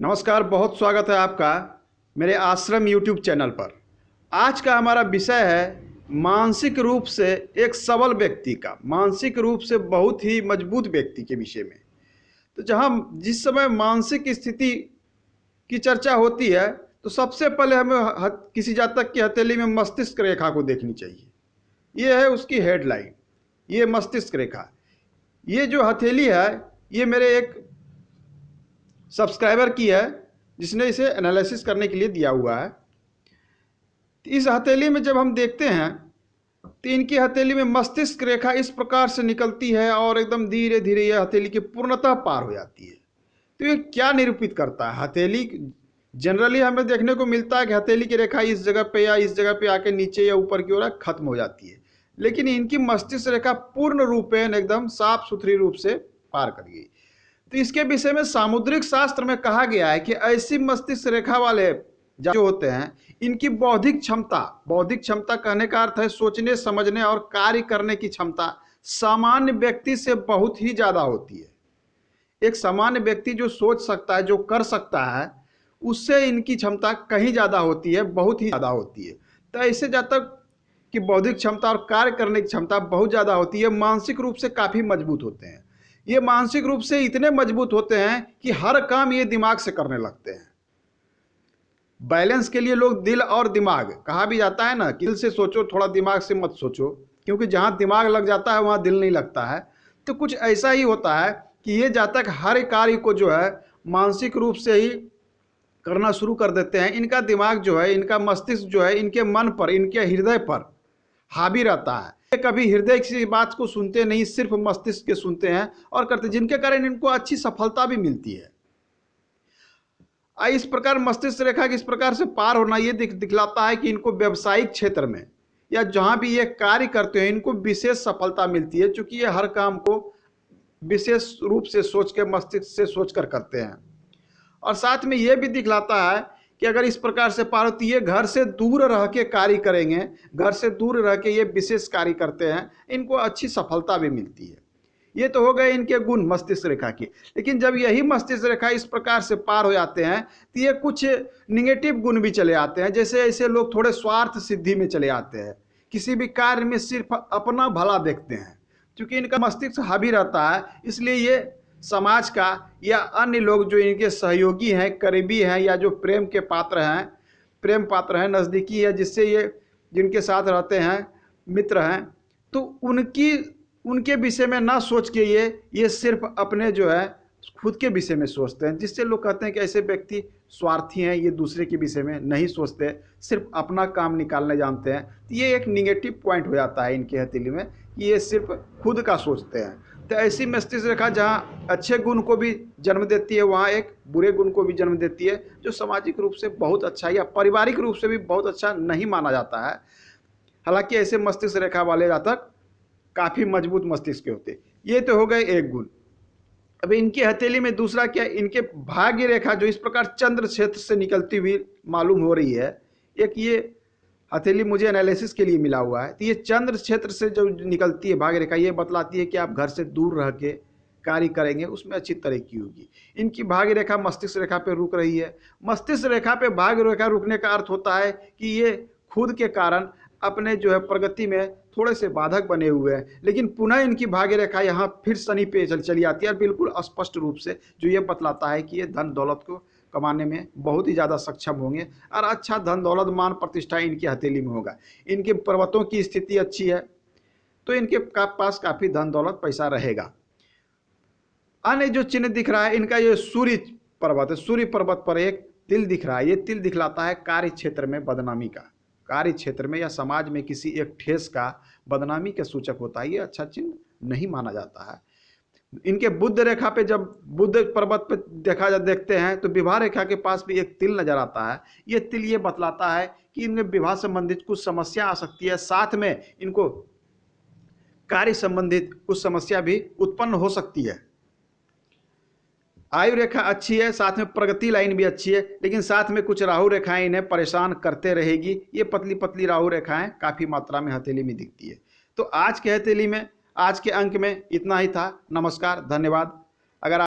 नमस्कार, बहुत स्वागत है आपका मेरे आश्रम यूट्यूब चैनल पर। आज का हमारा विषय है मानसिक रूप से एक सबल व्यक्ति का, मानसिक रूप से बहुत ही मजबूत व्यक्ति के विषय में। तो जहाँ जिस समय मानसिक स्थिति की चर्चा होती है तो सबसे पहले हमें किसी जातक की हथेली में मस्तिष्क रेखा को देखनी चाहिए। ये है उसकी हेडलाइन, ये मस्तिष्क रेखा। ये जो हथेली है ये मेरे एक सब्सक्राइबर की है जिसने इसे एनालिसिस करने के लिए दिया हुआ है। इस हथेली में जब हम देखते हैं तो इनकी हथेली में मस्तिष्क रेखा इस प्रकार से निकलती है और एकदम धीरे धीरे यह हथेली की पूर्णतः पार हो जाती है। तो ये क्या निरूपित करता है? हथेली जनरली हमें देखने को मिलता है कि हथेली की रेखा इस जगह पे या इस जगह पे आके नीचे या ऊपर की ओर खत्म हो जाती है, लेकिन इनकी मस्तिष्क रेखा पूर्ण रूपेण एकदम साफ सुथरी रूप से पार कर गई। तो इसके विषय में सामुद्रिक शास्त्र में कहा गया है कि ऐसी मस्तिष्क रेखा वाले जो होते हैं इनकी बौद्धिक क्षमता कहने का अर्थ है सोचने समझने और कार्य करने की क्षमता सामान्य व्यक्ति से बहुत ही ज्यादा होती है। एक सामान्य व्यक्ति जो सोच सकता है, जो कर सकता है, उससे इनकी क्षमता कहीं ज्यादा होती है, बहुत ही ज्यादा होती है। तो ऐसे जातक की बौद्धिक क्षमता और कार्य करने की क्षमता बहुत ज्यादा होती है, मानसिक रूप से काफी मजबूत होते हैं। ये मानसिक रूप से इतने मजबूत होते हैं कि हर काम ये दिमाग से करने लगते हैं। बैलेंस के लिए लोग दिल और दिमाग, कहा भी जाता है ना कि दिल से सोचो थोड़ा, दिमाग से मत सोचो, क्योंकि जहां दिमाग लग जाता है वहां दिल नहीं लगता है। तो कुछ ऐसा ही होता है कि ये जातक हर कार्य को जो है मानसिक रूप से ही करना शुरू कर देते हैं। इनका दिमाग जो है, इनका मस्तिष्क जो है, इनके मन पर, इनके हृदय पर हावी रहता है। ये कभी हृदय की बात को सुनते नहीं, सिर्फ मस्तिष्क के सुनते हैं और करते, जिनके कारण इनको अच्छी सफलता भी मिलती है। इस प्रकार मस्तिष्क रेखा किस प्रकार से पार होना ये दिखलाता है कि इनको व्यावसायिक क्षेत्र में या जहां भी ये कार्य करते हैं इनको विशेष सफलता मिलती है, क्योंकि ये हर काम को विशेष रूप से सोच के, मस्तिष्क से सोचकर करते हैं। और साथ में ये भी दिखलाता है कि अगर इस प्रकार से पार होती है, घर से दूर रह के कार्य करेंगे, घर से दूर रह के ये विशेष कार्य करते हैं, इनको अच्छी सफलता भी मिलती है। ये तो हो गए इनके गुण मस्तिष्क रेखा की। लेकिन जब यही मस्तिष्क रेखा इस प्रकार से पार हो जाते हैं तो ये कुछ निगेटिव गुण भी चले आते हैं। जैसे ऐसे लोग थोड़े स्वार्थ सिद्धि में चले आते हैं, किसी भी कार्य में सिर्फ अपना भला देखते हैं। क्योंकि इनका मस्तिष्क हावी रहता है, इसलिए ये समाज का या अन्य लोग जो इनके सहयोगी हैं, करीबी हैं, या जो प्रेम पात्र हैं, नज़दीकी है, जिससे ये जिनके साथ रहते हैं, मित्र हैं, तो उनके विषय में ना सोच के ये सिर्फ अपने जो है खुद के विषय में सोचते हैं, जिससे लोग कहते हैं कि ऐसे व्यक्ति स्वार्थी हैं, ये दूसरे के विषय में नहीं सोचते, सिर्फ अपना काम निकालने जानते हैं। तो ये एक निगेटिव पॉइंट हो जाता है इनकी हथेली में कि ये सिर्फ खुद का सोचते हैं। तो ऐसी मस्तिष्क रेखा जहाँ अच्छे गुण को भी जन्म देती है, वहाँ एक बुरे गुण को भी जन्म देती है, जो सामाजिक रूप से बहुत अच्छा या पारिवारिक रूप से भी बहुत अच्छा नहीं माना जाता है। हालांकि ऐसे मस्तिष्क रेखा वाले जातक काफ़ी मजबूत मस्तिष्क के होते। ये तो हो गए एक गुण। अब इनकी हथेली में दूसरा क्या, इनके भाग्य रेखा जो इस प्रकार चंद्र क्षेत्र से निकलती हुई मालूम हो रही है। एक ये हथेली मुझे एनालिसिस के लिए मिला हुआ है, तो ये चंद्र क्षेत्र से जो निकलती है भाग्य रेखा, ये बतलाती है कि आप घर से दूर रह के कार्य करेंगे, उसमें अच्छी तरक्की होगी। इनकी भाग्य रेखा मस्तिष्क रेखा पे रुक रही है। मस्तिष्क रेखा पे भाग्य रेखा रुकने का अर्थ होता है कि ये खुद के कारण अपने जो है प्रगति में थोड़े से बाधक बने हुए हैं, लेकिन पुनः इनकी भाग्य रेखा यहाँ फिर शनि पे चली आती है, और बिल्कुल स्पष्ट रूप से जो ये बतलाता है कि ये धन दौलत को कमाने में बहुत ही ज़्यादा सक्षम होंगे और अच्छा धन दौलत मान प्रतिष्ठा इनकी हथेली में होगा। इनके पर्वतों की स्थिति अच्छी है तो इनके पास काफ़ी धन दौलत पैसा रहेगा। अन्य जो चिन्ह दिख रहा है इनका, ये सूर्य पर्वत है, सूर्य पर्वत पर एक तिल दिख रहा है। ये तिल दिखलाता है कार्य क्षेत्र में बदनामी का, कार्य क्षेत्र में या समाज में किसी एक ठेस का बदनामी का सूचक होता है। ये अच्छा चिन्ह नहीं माना जाता है। इनके बुध रेखा पे जब बुध पर्वत पे देखते हैं तो विवाह रेखा के पास भी एक तिल नजर आता है। ये तिल ये बतलाता है कि इनमें विवाह संबंधित कुछ समस्या आ सकती है, साथ में इनको कार्य संबंधित कुछ समस्या भी उत्पन्न हो सकती है। आयु रेखा अच्छी है, साथ में प्रगति लाइन भी अच्छी है, लेकिन साथ में कुछ राहु रेखाएं इन्हें परेशान करते रहेगी। ये पतली पतली राहु रेखाएं काफ़ी मात्रा में हथेली में दिखती है। तो आज के हथेली में, आज के अंक में इतना ही था। नमस्कार, धन्यवाद।